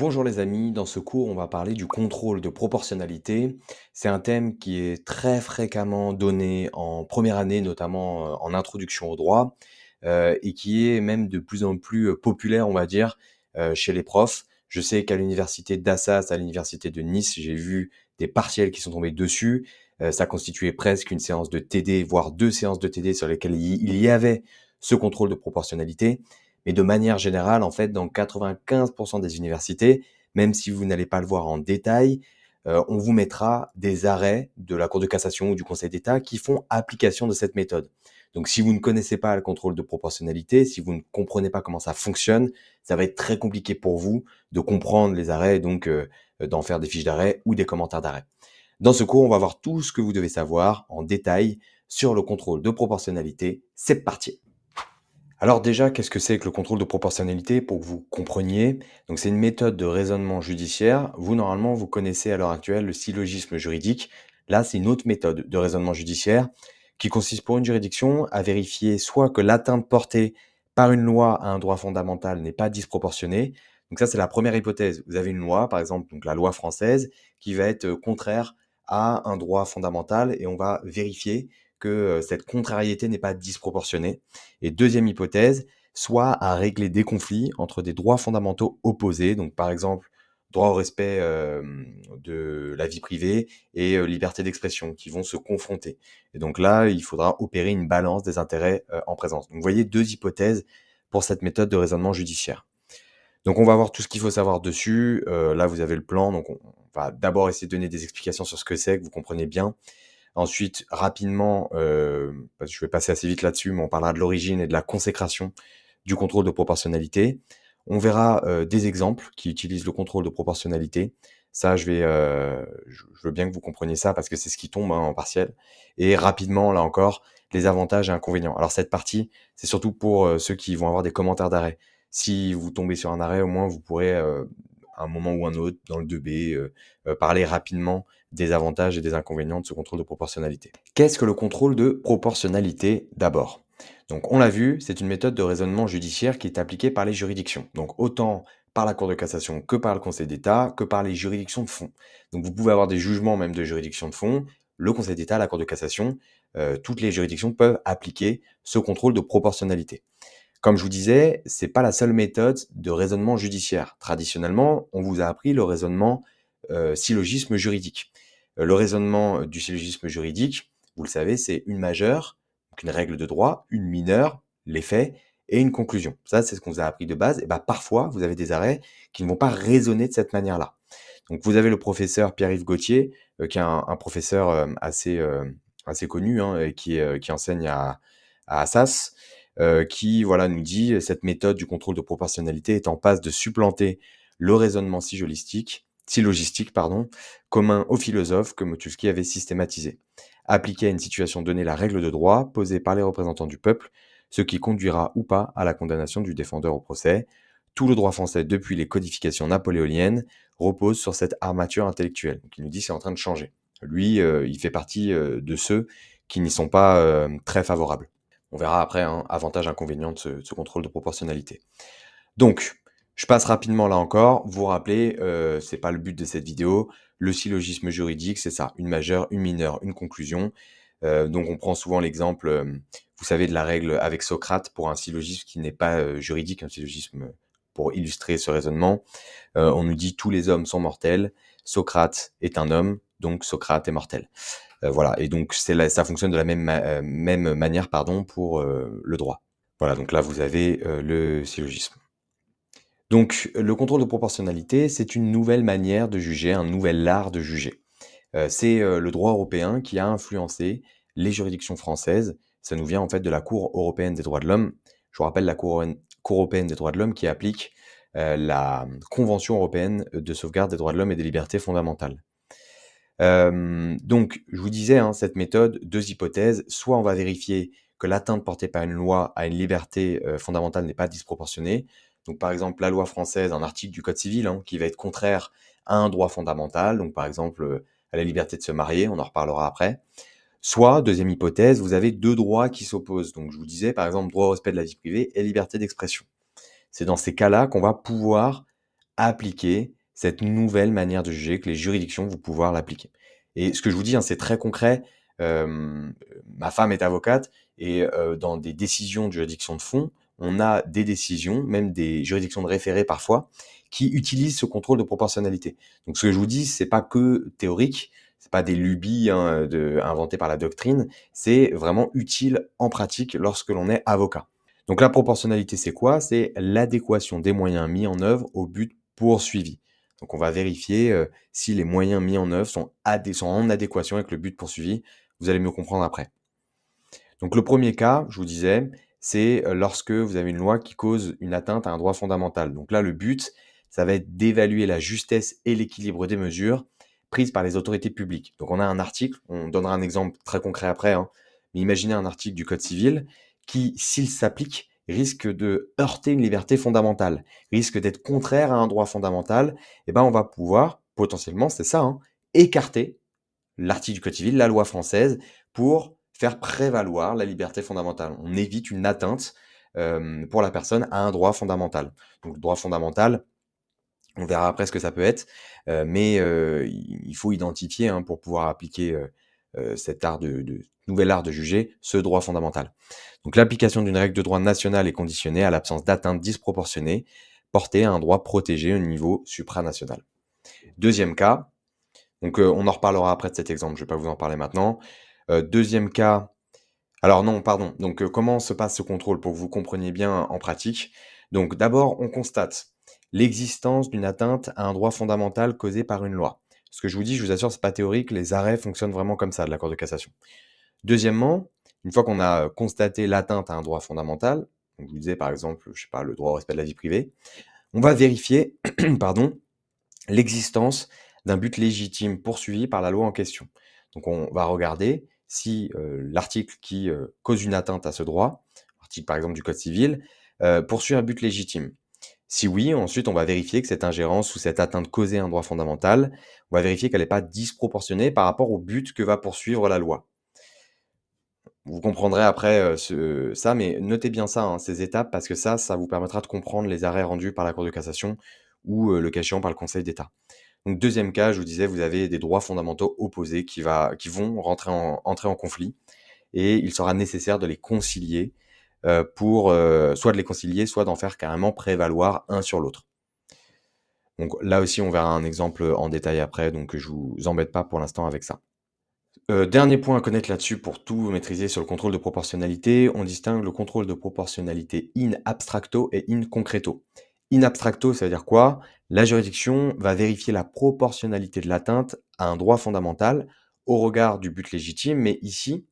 Bonjour les amis, dans ce cours, on va parler du contrôle de proportionnalité. C'est un thème qui est très fréquemment donné en première année, notamment en introduction au droit, et qui est même de plus en plus populaire, on va dire, chez les profs. Je sais qu'à l'université d'Assas, à l'université de Nice, j'ai vu des partiels qui sont tombés dessus. Ça constituait presque une séance de TD, voire deux séances de TD sur lesquelles il y avait ce contrôle de proportionnalité. Mais de manière générale, en fait, dans 95% des universités, même si vous n'allez pas le voir en détail, on vous mettra des arrêts de la Cour de cassation ou du Conseil d'État qui font application de cette méthode. Donc si vous ne connaissez pas le contrôle de proportionnalité, si vous ne comprenez pas comment ça fonctionne, ça va être très compliqué pour vous de comprendre les arrêts et donc d'en faire des fiches d'arrêt ou des commentaires d'arrêt. Dans ce cours, on va voir tout ce que vous devez savoir en détail sur le contrôle de proportionnalité. C'est parti! Alors déjà, qu'est-ce que c'est que le contrôle de proportionnalité pour que vous compreniez? Donc c'est une méthode de raisonnement judiciaire. Vous, normalement, vous connaissez à l'heure actuelle le syllogisme juridique. Là, c'est une autre méthode de raisonnement judiciaire qui consiste pour une juridiction à vérifier soit que l'atteinte portée par une loi à un droit fondamental n'est pas disproportionnée. Donc ça, c'est la première hypothèse. Vous avez une loi, par exemple, donc la loi française, qui va être contraire à un droit fondamental et on va vérifier que cette contrariété n'est pas disproportionnée. Et deuxième hypothèse, soit à régler des conflits entre des droits fondamentaux opposés, donc par exemple droit au respect de la vie privée et liberté d'expression qui vont se confronter. Et donc là, il faudra opérer une balance des intérêts en présence. Donc vous voyez deux hypothèses pour cette méthode de raisonnement judiciaire. Donc on va voir tout ce qu'il faut savoir dessus. Là, vous avez le plan. Donc on va d'abord essayer de donner des explications sur ce que c'est, que vous compreniez bien. Ensuite, rapidement, parce que je vais passer assez vite là-dessus, mais on parlera de l'origine et de la consécration du contrôle de proportionnalité. On verra des exemples qui utilisent le contrôle de proportionnalité. Ça, je veux bien que vous compreniez ça parce que c'est ce qui tombe en partiel. Et rapidement, là encore, les avantages et inconvénients. Alors cette partie, c'est surtout pour ceux qui vont avoir des commentaires d'arrêt. Si vous tombez sur un arrêt, au moins vous pourrez, à un moment ou un autre, dans le 2B, parler rapidement des avantages et des inconvénients de ce contrôle de proportionnalité. Qu'est-ce que le contrôle de proportionnalité d'abord? Donc on l'a vu, c'est une méthode de raisonnement judiciaire qui est appliquée par les juridictions. Donc autant par la Cour de cassation que par le Conseil d'État, que par les juridictions de fond. Donc vous pouvez avoir des jugements même de juridictions de fond, le Conseil d'État, la Cour de cassation, toutes les juridictions peuvent appliquer ce contrôle de proportionnalité. Comme je vous disais, c'est pas la seule méthode de raisonnement judiciaire. Traditionnellement, on vous a appris le raisonnement syllogisme juridique. Le raisonnement du syllogisme juridique, vous le savez, c'est une majeure, donc une règle de droit, une mineure, les faits, et une conclusion. Ça, c'est ce qu'on vous a appris de base. Et bah, parfois, vous avez des arrêts qui ne vont pas raisonner de cette manière-là. Donc, vous avez le professeur Pierre-Yves Gauthier, qui est un professeur assez connu, hein, et qui enseigne à Assas, qui voilà, nous dit cette méthode du contrôle de proportionnalité est en passe de supplanter le raisonnement syllogistique, commun aux philosophes que Montesquieu avait systématisé. Appliquer à une situation donnée la règle de droit posée par les représentants du peuple, ce qui conduira ou pas à la condamnation du défendeur au procès. Tout le droit français depuis les codifications napoléoniennes repose sur cette armature intellectuelle. Donc il nous dit que c'est en train de changer. Lui, il fait partie de ceux qui n'y sont pas très favorables. On verra après, hein, avantages, inconvénients de ce contrôle de proportionnalité. Donc, je passe rapidement là encore. Vous vous rappelez, c'est pas le but de cette vidéo. Le syllogisme juridique, c'est ça, une majeure, une mineure, une conclusion. Donc on prend souvent l'exemple, vous savez, de la règle avec Socrate pour un syllogisme qui n'est pas juridique, un syllogisme pour illustrer ce raisonnement. On nous dit tous les hommes sont mortels, Socrate est un homme, donc Socrate est mortel. Voilà, et donc ça fonctionne de la même manière pour le droit. Voilà, donc là vous avez le syllogisme. Donc le contrôle de proportionnalité, c'est une nouvelle manière de juger, un nouvel art de juger. C'est le droit européen qui a influencé les juridictions françaises. Ça nous vient en fait de la Cour européenne des droits de l'homme. Je vous rappelle la Cour européenne des droits de l'homme qui applique la Convention européenne de sauvegarde des droits de l'homme et des libertés fondamentales. Donc, je vous disais, hein, cette méthode, deux hypothèses. Soit on va vérifier que l'atteinte portée par une loi à une liberté fondamentale n'est pas disproportionnée. Donc, par exemple, la loi française, un article du Code civil, hein, qui va être contraire à un droit fondamental, donc par exemple à la liberté de se marier, on en reparlera après. Soit, deuxième hypothèse, vous avez deux droits qui s'opposent. Donc, je vous disais, par exemple, droit au respect de la vie privée et liberté d'expression. C'est dans ces cas-là qu'on va pouvoir appliquer cette nouvelle manière de juger, que les juridictions vont pouvoir l'appliquer. Et ce que je vous dis, hein, c'est très concret. Ma femme est avocate et dans des décisions de juridiction de fond, on a des décisions, même des juridictions de référé parfois, qui utilisent ce contrôle de proportionnalité. Donc ce que je vous dis, c'est pas que théorique, c'est pas des lubies, hein, inventées par la doctrine, c'est vraiment utile en pratique lorsque l'on est avocat. Donc la proportionnalité, c'est quoi? C'est l'adéquation des moyens mis en œuvre au but poursuivi. Donc on va vérifier si les moyens mis en œuvre sont en adéquation avec le but poursuivi. Vous allez mieux comprendre après. Donc le premier cas, je vous disais, c'est lorsque vous avez une loi qui cause une atteinte à un droit fondamental. Donc là, le but, ça va être d'évaluer la justesse et l'équilibre des mesures prises par les autorités publiques. Donc on a un article, on donnera un exemple très concret après, hein, mais imaginez un article du Code civil qui, s'il s'applique, risque de heurter une liberté fondamentale, risque d'être contraire à un droit fondamental, et ben on va pouvoir, potentiellement, c'est ça, hein, écarter l'article du Code civil, la loi française, pour faire prévaloir la liberté fondamentale. On évite une atteinte pour la personne à un droit fondamental. Donc le droit fondamental, on verra après ce que ça peut être, mais il faut identifier, hein, pour pouvoir appliquer cet art nouvel art de juger, ce droit fondamental. Donc l'application d'une règle de droit national est conditionnée à l'absence d'atteinte disproportionnée portée à un droit protégé au niveau supranational. Deuxième cas, donc on en reparlera après de cet exemple, je ne vais pas vous en parler maintenant. Deuxième cas, alors non, pardon. Donc comment se passe ce contrôle pour que vous compreniez bien en pratique? Donc d'abord, on constate l'existence d'une atteinte à un droit fondamental causé par une loi. Ce que je vous dis, je vous assure, c'est pas théorique, les arrêts fonctionnent vraiment comme ça de la Cour de cassation. Deuxièmement, une fois qu'on a constaté l'atteinte à un droit fondamental, donc je vous disais par exemple, je sais pas, le droit au respect de la vie privée, on va vérifier, pardon, l'existence d'un but légitime poursuivi par la loi en question. Donc on va regarder si l'article qui cause une atteinte à ce droit, article par exemple du Code civil, poursuit un but légitime. Si oui, ensuite on va vérifier que cette ingérence ou cette atteinte causée à un droit fondamental, on va vérifier qu'elle n'est pas disproportionnée par rapport au but que va poursuivre la loi. Vous comprendrez après ça, mais notez bien ça, hein, ces étapes, parce que ça vous permettra de comprendre les arrêts rendus par la Cour de cassation ou le cas échéant par le Conseil d'État. Donc deuxième cas, je vous disais, vous avez des droits fondamentaux opposés qui vont entrer en conflit et il sera nécessaire de les concilier, pour, soit de les concilier, soit d'en faire carrément prévaloir un sur l'autre. Donc là aussi, on verra un exemple en détail après, donc je vous embête pas pour l'instant avec ça. Dernier point à connaître là-dessus pour tout maîtriser sur le contrôle de proportionnalité, on distingue le contrôle de proportionnalité in abstracto et in concreto. In abstracto, ça veut dire quoi? La juridiction va vérifier la proportionnalité de l'atteinte à un droit fondamental au regard du but légitime, mais ici,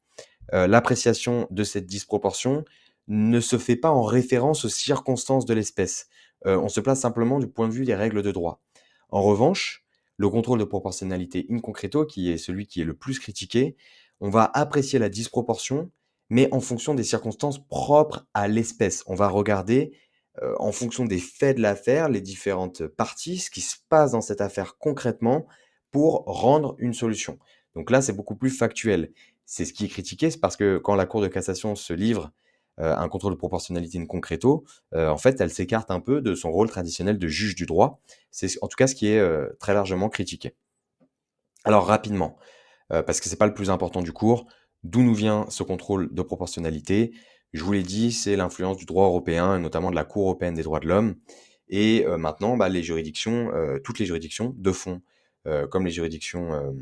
l'appréciation de cette disproportion ne se fait pas en référence aux circonstances de l'espèce. On se place simplement du point de vue des règles de droit. En revanche, le contrôle de proportionnalité in concreto, qui est celui qui est le plus critiqué, on va apprécier la disproportion, mais en fonction des circonstances propres à l'espèce. On va regarder, en fonction des faits de l'affaire, les différentes parties, ce qui se passe dans cette affaire concrètement pour rendre une solution. Donc là, c'est beaucoup plus factuel. C'est ce qui est critiqué, c'est parce que quand la Cour de cassation se livre à un contrôle de proportionnalité in concreto, en fait, elle s'écarte un peu de son rôle traditionnel de juge du droit. C'est en tout cas ce qui est très largement critiqué. Alors rapidement, parce que c'est pas le plus important du cours, d'où nous vient ce contrôle de proportionnalité? Je vous l'ai dit, c'est l'influence du droit européen et notamment de la Cour européenne des droits de l'homme. Et maintenant, les juridictions, toutes les juridictions de fond, comme les juridictions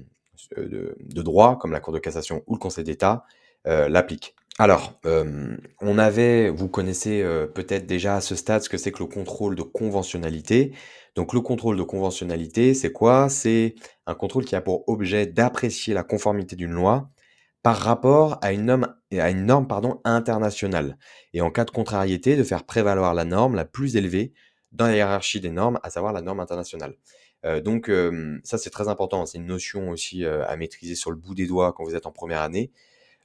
de droit, comme la Cour de cassation ou le Conseil d'État, l'appliquent. Alors, vous connaissez, peut-être déjà à ce stade ce que c'est que le contrôle de conventionnalité. Donc le contrôle de conventionnalité, c'est quoi? C'est un contrôle qui a pour objet d'apprécier la conformité d'une loi par rapport à une norme, pardon, internationale et en cas de contrariété, de faire prévaloir la norme la plus élevée dans la hiérarchie des normes, à savoir la norme internationale. Donc ça, c'est très important, c'est une notion aussi, à maîtriser sur le bout des doigts quand vous êtes en première année.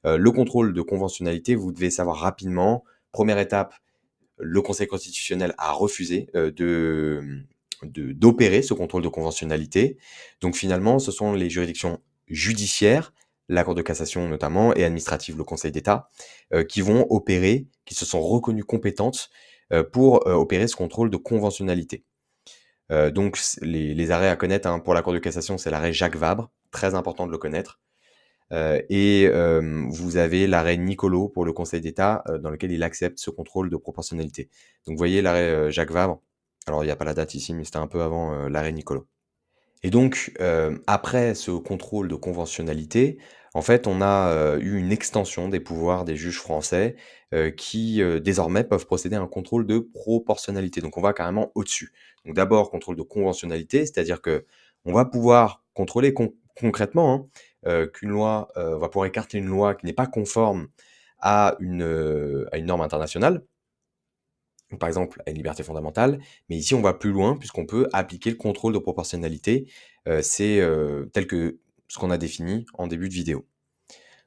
Le contrôle de conventionnalité, vous devez savoir rapidement, première étape, le Conseil constitutionnel a refusé d'opérer ce contrôle de conventionnalité. Donc finalement, ce sont les juridictions judiciaires, la Cour de cassation notamment, et administratives, le Conseil d'État, qui vont opérer, qui se sont reconnues compétentes pour opérer ce contrôle de conventionnalité. Donc les arrêts à connaître, hein, pour la Cour de cassation, c'est l'arrêt Jacques Vabre, très important de le connaître. Et vous avez l'arrêt Nicolo pour le Conseil d'État, dans lequel il accepte ce contrôle de proportionnalité. Donc vous voyez l'arrêt, Jacques Vabre, alors il y a pas la date ici, mais c'était un peu avant, l'arrêt Nicolo. Et donc, après ce contrôle de conventionnalité, en fait, on a, eu une extension des pouvoirs des juges français, qui, désormais peuvent procéder à un contrôle de proportionnalité. Donc on va carrément au-dessus. Donc d'abord, contrôle de conventionnalité, c'est-à-dire que on va pouvoir contrôler concrètement, hein, qu'une loi, on va pouvoir écarter une loi qui n'est pas conforme à une norme internationale, donc par exemple à une liberté fondamentale, mais ici on va plus loin puisqu'on peut appliquer le contrôle de proportionnalité, c'est, tel que ce qu'on a défini en début de vidéo.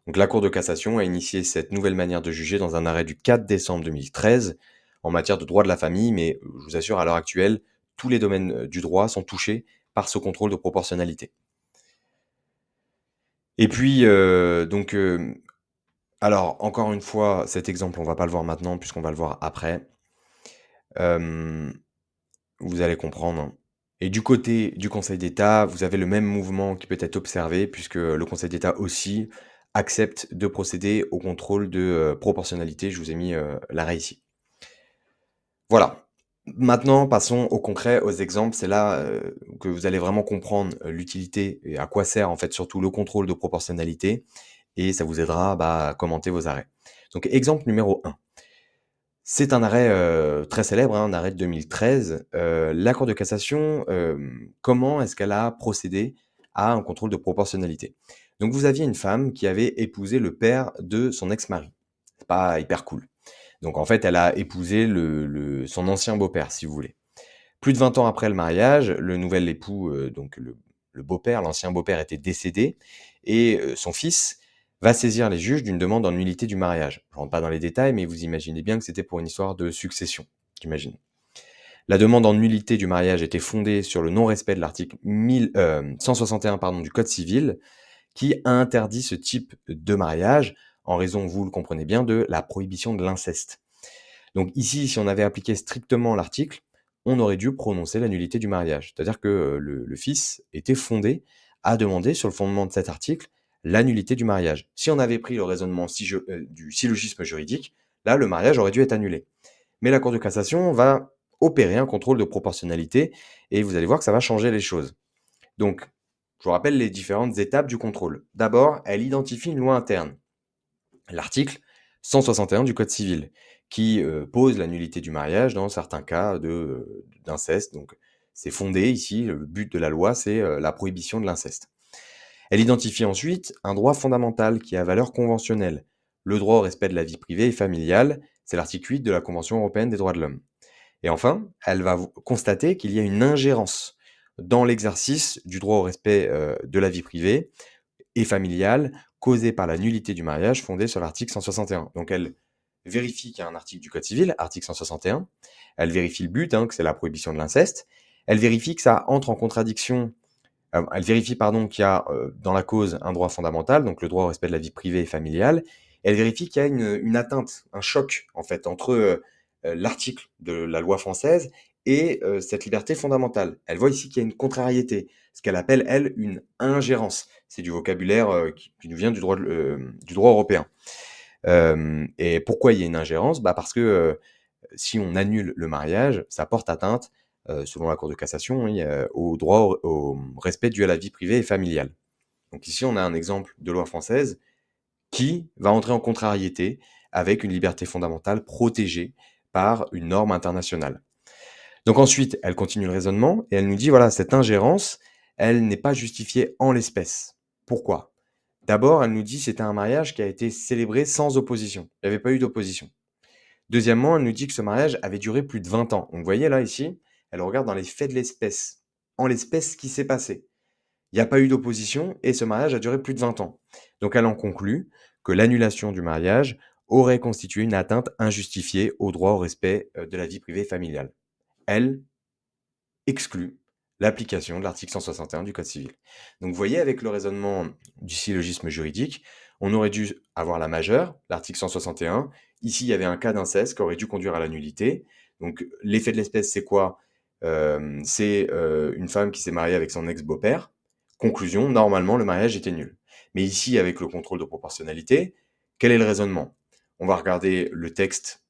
Donc la Cour de cassation a initié cette nouvelle manière de juger dans un arrêt du 4 décembre 2013 en matière de droit de la famille, mais je vous assure, à l'heure actuelle, tous les domaines, du droit sont touchés par ce contrôle de proportionnalité. Et puis, alors encore une fois, cet exemple, on va pas le voir maintenant puisqu'on va le voir après. Hem Vous allez comprendre, hein. Et du côté du Conseil d'État, vous avez le même mouvement qui peut être observé puisque le Conseil d'État aussi accepte de procéder au contrôle de, proportionnalité. Je vous ai mis, l'arrêt ici. Voilà. Maintenant, passons au concret, aux exemples. C'est là, que vous allez vraiment comprendre, l'utilité et à quoi sert, en fait, surtout le contrôle de proportionnalité et ça vous aidera, bah, à commenter vos arrêts. Donc exemple numéro 1. C'est un arrêt, très célèbre, hein, un arrêt de 2013. La Cour de cassation, comment est-ce qu'elle a procédé à un contrôle de proportionnalité? Donc vous aviez une femme qui avait épousé le père de son ex-mari. C'est pas hyper cool. Donc en fait, elle a épousé son ancien beau-père, si vous voulez. Plus de 20 ans après le mariage, le nouvel époux, donc le beau-père, l'ancien beau-père était décédé et son fils va saisir les juges d'une demande en nullité du mariage. Je rentre pas dans les détails, mais vous imaginez bien que c'était pour une histoire de succession, j'imagine. La demande en nullité du mariage était fondée sur le non-respect de l'article 161 pardon, du Code civil, qui interdit ce type de mariage en raison, vous le comprenez bien, de la prohibition de l'inceste. Donc ici, si on avait appliqué strictement l'article, on aurait dû prononcer la nullité du mariage. C'est-à-dire que le fils était fondé à demander, sur le fondement de cet article, la nullité du mariage. Si on avait pris le raisonnement du syllogisme juridique, là, le mariage aurait dû être annulé. Mais la Cour de cassation va opérer un contrôle de proportionnalité et vous allez voir que ça va changer les choses. Donc, je vous rappelle les différentes étapes du contrôle. D'abord, elle identifie une loi interne, l'article 161 du Code civil, qui pose la nullité du mariage dans certains cas d'inceste. Donc, c'est fondé ici, le but de la loi, c'est la prohibition de l'inceste. Elle identifie ensuite un droit fondamental qui a valeur conventionnelle, le droit au respect de la vie privée et familiale, c'est l'article 8 de la Convention européenne des droits de l'homme. Et enfin, elle va constater qu'il y a une ingérence dans l'exercice du droit au respect de la vie privée et familiale causée par la nullité du mariage fondée sur l'article 161. Donc elle vérifie qu'il y a un article du Code civil, article 161. Elle vérifie le but, hein, que c'est la prohibition de l'inceste. Elle vérifie que ça entre en contradiction. Elle vérifie, pardon, qu'il y a dans la cause un droit fondamental, donc le droit au respect de la vie privée et familiale. Elle vérifie qu'il y a une atteinte, un choc, en fait, entre l'article de la loi française et cette liberté fondamentale. Elle voit ici qu'il y a une contrariété, ce qu'elle appelle, elle, une ingérence. C'est du vocabulaire qui nous vient du droit européen. Et pourquoi il y a une ingérence? Bah parce que si on annule le mariage, ça porte atteinte, selon la Cour de cassation, oui, au droit au respect dû à la vie privée et familiale. Donc ici, on a un exemple de loi française qui va entrer en contrariété avec une liberté fondamentale protégée par une norme internationale. Donc ensuite, elle continue le raisonnement et elle nous dit, voilà, cette ingérence, elle n'est pas justifiée en l'espèce. Pourquoi? D'abord, elle nous dit, c'était un mariage qui a été célébré sans opposition. Il n'y avait pas eu d'opposition. Deuxièmement, elle nous dit que ce mariage avait duré plus de 20 ans. Donc vous voyez là, ici, elle regarde dans les faits de l'espèce. En l'espèce, ce qui s'est passé. Il n'y a pas eu d'opposition et ce mariage a duré plus de 20 ans. Donc elle en conclut que l'annulation du mariage aurait constitué une atteinte injustifiée au droit au respect de la vie privée familiale. Elle exclut l'application de l'article 161 du Code civil. Donc vous voyez, avec le raisonnement du syllogisme juridique, on aurait dû avoir la majeure, l'article 161. Ici, il y avait un cas d'inceste qui aurait dû conduire à la nullité. Donc l'effet de l'espèce, c'est quoi? C'est une femme qui s'est mariée avec son ex-beau-père. Conclusion, normalement, le mariage était nul. Mais ici, avec le contrôle de proportionnalité, quel est le raisonnement? On va regarder le texte,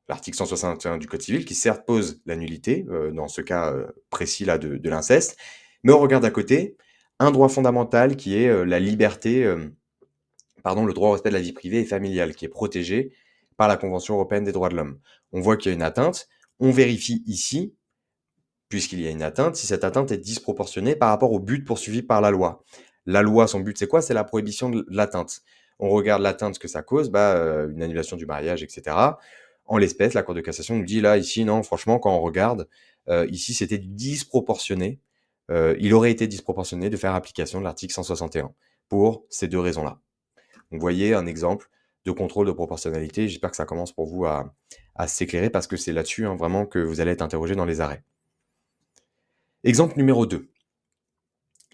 l'article 161 du Code civil, qui certes pose la nullité, dans ce cas précis là de l'inceste, mais on regarde à côté un droit fondamental qui est la liberté, le droit au respect de la vie privée et familiale, qui est protégé par la Convention européenne des droits de l'homme. On voit qu'il y a une atteinte, on vérifie ici, puisqu'il y a une atteinte, si cette atteinte est disproportionnée par rapport au but poursuivi par la loi. La loi, son but, c'est quoi? C'est la prohibition de l'atteinte. On regarde l'atteinte que ça cause, une annulation du mariage, etc. En l'espèce, la Cour de cassation nous dit là, ici, non, franchement, quand on regarde, ici, c'était disproportionné. Il aurait été disproportionné de faire application de l'article 161 pour ces deux raisons-là. Donc, vous voyez un exemple de contrôle de proportionnalité. J'espère que ça commence pour vous à s'éclairer parce que c'est là-dessus vraiment que vous allez être interrogé dans les arrêts. Exemple numéro 2.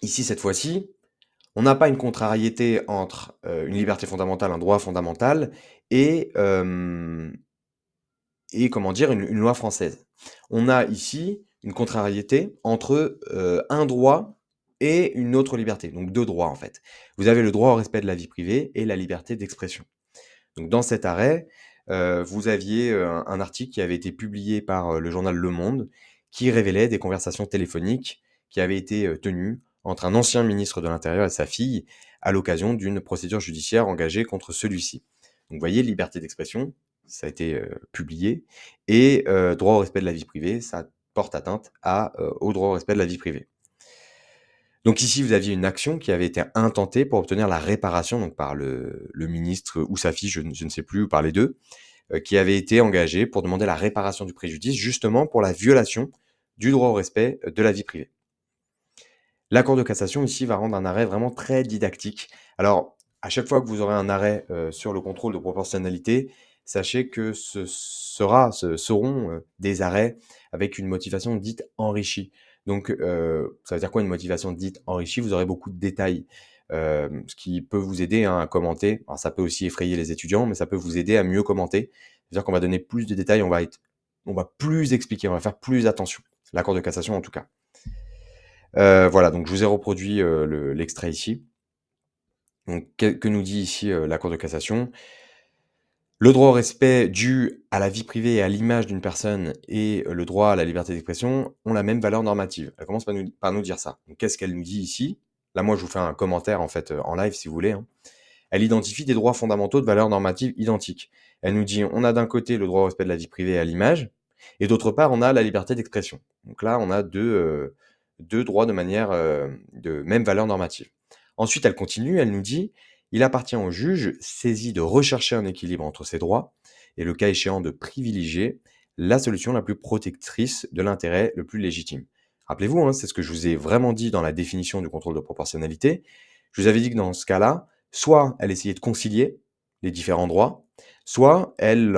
Ici, cette fois-ci, on n'a pas une contrariété entre une liberté fondamentale, un droit fondamental, et une loi française. On a ici une contrariété entre un droit et une autre liberté, donc deux droits en fait. Vous avez le droit au respect de la vie privée et la liberté d'expression. Donc dans cet arrêt, vous aviez un article qui avait été publié par le journal Le Monde, qui révélait des conversations téléphoniques qui avaient été tenues entre un ancien ministre de l'Intérieur et sa fille à l'occasion d'une procédure judiciaire engagée contre celui-ci. Donc vous voyez, liberté d'expression, ça a été publié, et droit au respect de la vie privée, ça porte atteinte au droit au respect de la vie privée. Donc ici, vous aviez une action qui avait été intentée pour obtenir la réparation, donc par le ministre ou sa fille, je ne sais plus, ou par les deux, qui avait été engagée pour demander la réparation du préjudice, justement pour la violation du droit au respect de la vie privée. La Cour de cassation, ici, va rendre un arrêt vraiment très didactique. Alors, à chaque fois que vous aurez un arrêt sur le contrôle de proportionnalité, sachez que ce seront des arrêts avec une motivation dite enrichie. Donc, ça veut dire quoi une motivation dite enrichie? Vous aurez beaucoup de détails, ce qui peut vous aider à commenter. Alors, ça peut aussi effrayer les étudiants, mais ça peut vous aider à mieux commenter. C'est-à-dire qu'on va donner plus de détails, on va plus expliquer, on va faire plus attention. La Cour de cassation, en tout cas. Voilà, donc je vous ai reproduit l'extrait ici. Donc, que nous dit ici la Cour de cassation? Le droit au respect dû à la vie privée et à l'image d'une personne et le droit à la liberté d'expression ont la même valeur normative. Elle commence par nous dire ça. Donc, qu'est-ce qu'elle nous dit ici? Là, moi, je vous fais un commentaire en fait en live si vous voulez. Hein. Elle identifie des droits fondamentaux de valeur normative identiques. Elle nous dit on a d'un côté le droit au respect de la vie privée et à l'image, et d'autre part, on a la liberté d'expression. Donc là, on a deux droits de même valeur normative. Ensuite, elle continue, elle nous dit il appartient au juge saisi de rechercher un équilibre entre ces droits et le cas échéant de privilégier la solution la plus protectrice de l'intérêt le plus légitime. Rappelez-vous, hein, c'est ce que je vous ai vraiment dit dans la définition du contrôle de proportionnalité. Je vous avais dit que dans ce cas-là, soit elle essayait de concilier les différents droits, soit elle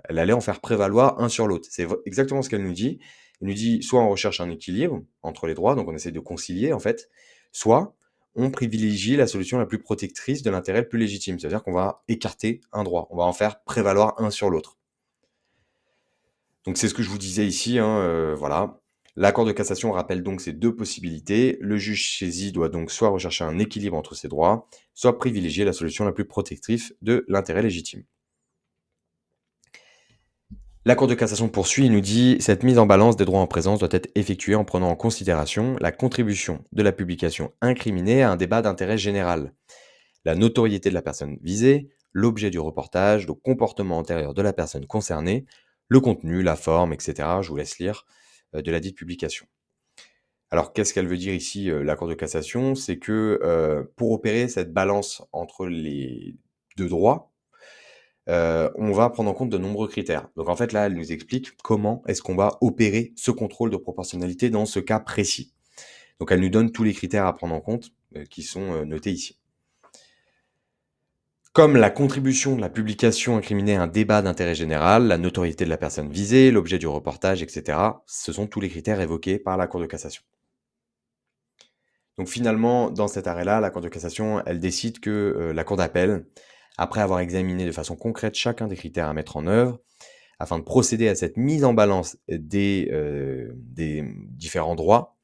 allait en faire prévaloir un sur l'autre. C'est exactement ce qu'elle nous dit. Elle nous dit soit on recherche un équilibre entre les droits, donc on essaie de concilier en fait, soit on privilégie la solution la plus protectrice de l'intérêt le plus légitime. C'est-à-dire qu'on va écarter un droit, on va en faire prévaloir un sur l'autre. Donc c'est ce que je vous disais ici, hein, voilà. La Cour de cassation rappelle donc ces deux possibilités. Le juge saisi doit donc soit rechercher un équilibre entre ces droits, soit privilégier la solution la plus protectrice de l'intérêt légitime. La Cour de cassation poursuit et nous dit « Cette mise en balance des droits en présence doit être effectuée en prenant en considération la contribution de la publication incriminée à un débat d'intérêt général, la notoriété de la personne visée, l'objet du reportage, le comportement antérieur de la personne concernée, le contenu, la forme, etc. » Je vous laisse lire de la dite publication. Alors, qu'est-ce qu'elle veut dire ici, la Cour de cassation? C'est que pour opérer cette balance entre les deux droits, on va prendre en compte de nombreux critères. Donc en fait, là, elle nous explique comment est-ce qu'on va opérer ce contrôle de proportionnalité dans ce cas précis. Donc elle nous donne tous les critères à prendre en compte qui sont notés ici. Comme la contribution de la publication incriminée à un débat d'intérêt général, la notoriété de la personne visée, l'objet du reportage, etc., ce sont tous les critères évoqués par la Cour de cassation. Donc finalement, dans cet arrêt-là, la Cour de cassation, elle décide que la Cour d'appel, après avoir examiné de façon concrète chacun des critères à mettre en œuvre, afin de procéder à cette mise en balance des différents droits,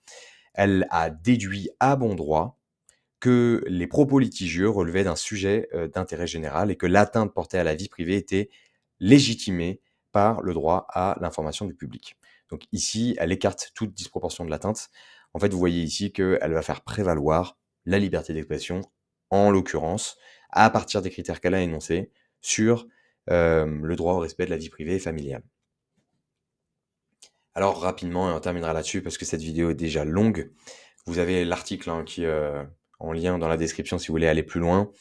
elle a déduit à bon droit que les propos litigieux relevaient d'un sujet d'intérêt général et que l'atteinte portée à la vie privée était légitimée par le droit à l'information du public. Donc ici, elle écarte toute disproportion de l'atteinte. En fait, vous voyez ici qu'elle va faire prévaloir la liberté d'expression, en l'occurrence, à partir des critères qu'elle a énoncés, sur le droit au respect de la vie privée et familiale. Alors rapidement, et on terminera là-dessus parce que cette vidéo est déjà longue, vous avez l'article qui est en lien dans la description si vous voulez aller plus loin.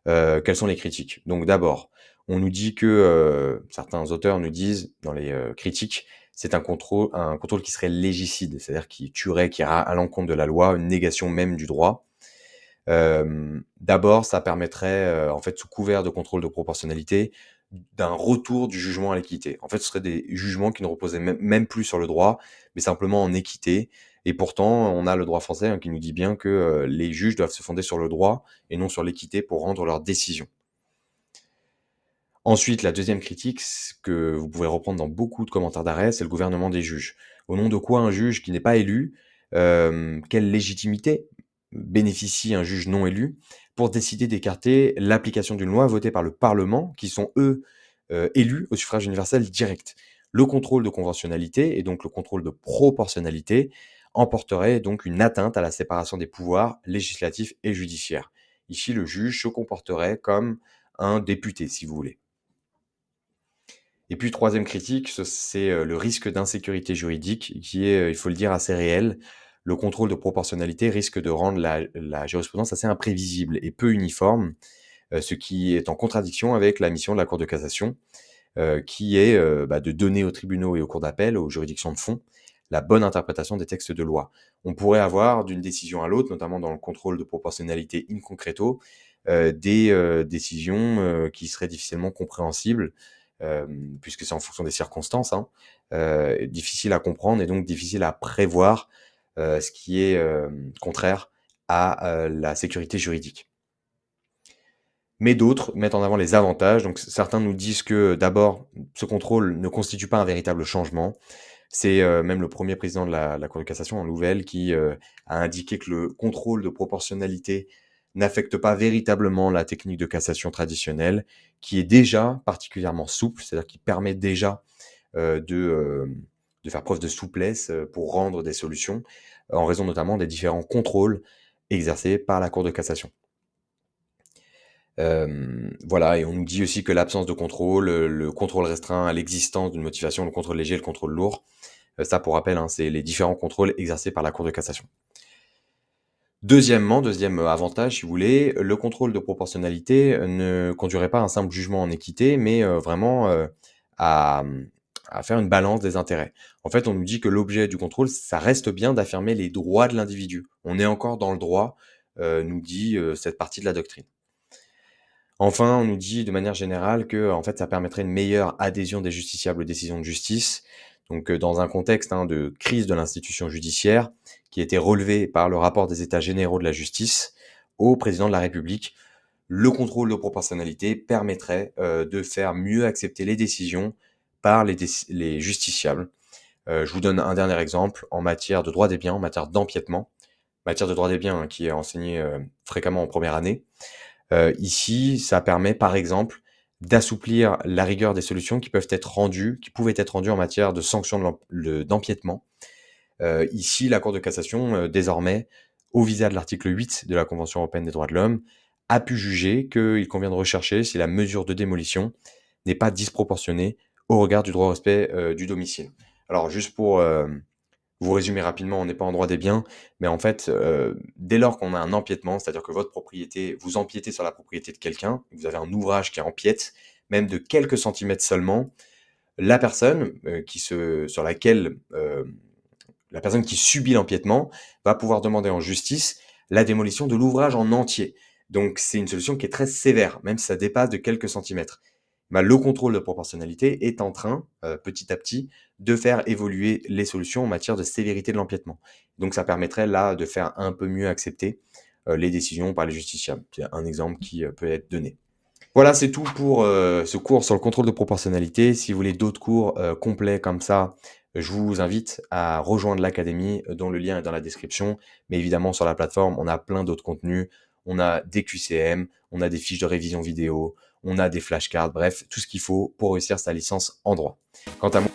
Quelles sont les critiques? Donc d'abord, on nous dit que certains auteurs nous disent dans les critiques, c'est un contrôle qui serait légicide, c'est-à-dire qui tuerait, qui ira à l'encontre de la loi, une négation même du droit. D'abord, ça permettrait, en fait, sous couvert de contrôle de proportionnalité, d'un retour du jugement à l'équité. En fait, ce seraient des jugements qui ne reposaient même plus sur le droit, mais simplement en équité. Et pourtant, on a le droit français qui nous dit bien que les juges doivent se fonder sur le droit et non sur l'équité pour rendre leurs décisions. Ensuite, la deuxième critique, que vous pouvez reprendre dans beaucoup de commentaires d'arrêt, c'est le gouvernement des juges. Au nom de quoi un juge qui n'est pas élu, quelle légitimité bénéficie un juge non élu pour décider d'écarter l'application d'une loi votée par le Parlement, qui sont eux élus au suffrage universel direct? Le contrôle de conventionnalité et donc le contrôle de proportionnalité emporterait donc une atteinte à la séparation des pouvoirs législatifs et judiciaires. Ici, le juge se comporterait comme un député, si vous voulez. Et puis, troisième critique, c'est le risque d'insécurité juridique qui est, il faut le dire, assez réel. Le contrôle de proportionnalité risque de rendre la jurisprudence assez imprévisible et peu uniforme, ce qui est en contradiction avec la mission de la Cour de cassation, qui est de donner aux tribunaux et aux cours d'appel, aux juridictions de fond, la bonne interprétation des textes de loi. On pourrait avoir d'une décision à l'autre, notamment dans le contrôle de proportionnalité in concreto, des décisions qui seraient difficilement compréhensibles, puisque c'est en fonction des circonstances, difficile à comprendre et donc difficile à prévoir, ce qui est contraire à la sécurité juridique. Mais d'autres mettent en avant les avantages. Donc certains nous disent que d'abord, ce contrôle ne constitue pas un véritable changement. C'est même le premier président de la Cour de cassation, en Louvel, qui a indiqué que le contrôle de proportionnalité n'affecte pas véritablement la technique de cassation traditionnelle, qui est déjà particulièrement souple, c'est-à-dire qui permet déjà de faire preuve de souplesse pour rendre des solutions, en raison notamment des différents contrôles exercés par la Cour de cassation. Voilà, et on nous dit aussi que l'absence de contrôle, le contrôle restreint à l'existence d'une motivation, le contrôle léger, le contrôle lourd. Ça, pour rappel, c'est les différents contrôles exercés par la Cour de cassation. Deuxième avantage, si vous voulez, le contrôle de proportionnalité ne conduirait pas à un simple jugement en équité, mais vraiment à, à faire une balance des intérêts. En fait, on nous dit que l'objet du contrôle, ça reste bien d'affirmer les droits de l'individu. On est encore dans le droit, nous dit cette partie de la doctrine. Enfin, on nous dit de manière générale que, en fait, ça permettrait une meilleure adhésion des justiciables aux décisions de justice. Donc, dans un contexte de crise de l'institution judiciaire, qui a été relevé par le rapport des États généraux de la justice au président de la République, le contrôle de proportionnalité permettrait de faire mieux accepter les décisions par les justiciables. Je vous donne un dernier exemple en matière de droit des biens, en matière d'empiètement, matière de droit des biens qui est enseignée fréquemment en première année. Ici, ça permet par exemple d'assouplir la rigueur des solutions qui pouvaient être rendues en matière de sanctions d'empiètement. Ici, la Cour de cassation, désormais, au visa de l'article 8 de la Convention européenne des droits de l'homme, a pu juger qu'il convient de rechercher si la mesure de démolition n'est pas disproportionnée au regard du droit au respect du domicile. Alors, juste pour vous résumer rapidement, on n'est pas en droit des biens, mais en fait, dès lors qu'on a un empiètement, c'est-à-dire que votre propriété, vous empiétez sur la propriété de quelqu'un, vous avez un ouvrage qui empiète, même de quelques centimètres seulement, la personne sur laquelle la personne qui subit l'empiètement va pouvoir demander en justice la démolition de l'ouvrage en entier. Donc c'est une solution qui est très sévère, même si ça dépasse de quelques centimètres. Le contrôle de proportionnalité est en train, petit à petit, de faire évoluer les solutions en matière de sévérité de l'empiètement. Donc ça permettrait là de faire un peu mieux accepter les décisions par les justiciables. C'est un exemple qui peut être donné. Voilà, c'est tout pour, ce cours sur le contrôle de proportionnalité. Si vous voulez d'autres cours, complets comme ça, je vous invite à rejoindre l'académie, dont le lien est dans la description. Mais évidemment, sur la plateforme, on a plein d'autres contenus. On a des QCM, on a des fiches de révision vidéo, on a des flashcards, bref, tout ce qu'il faut pour réussir sa licence en droit. Quant à moi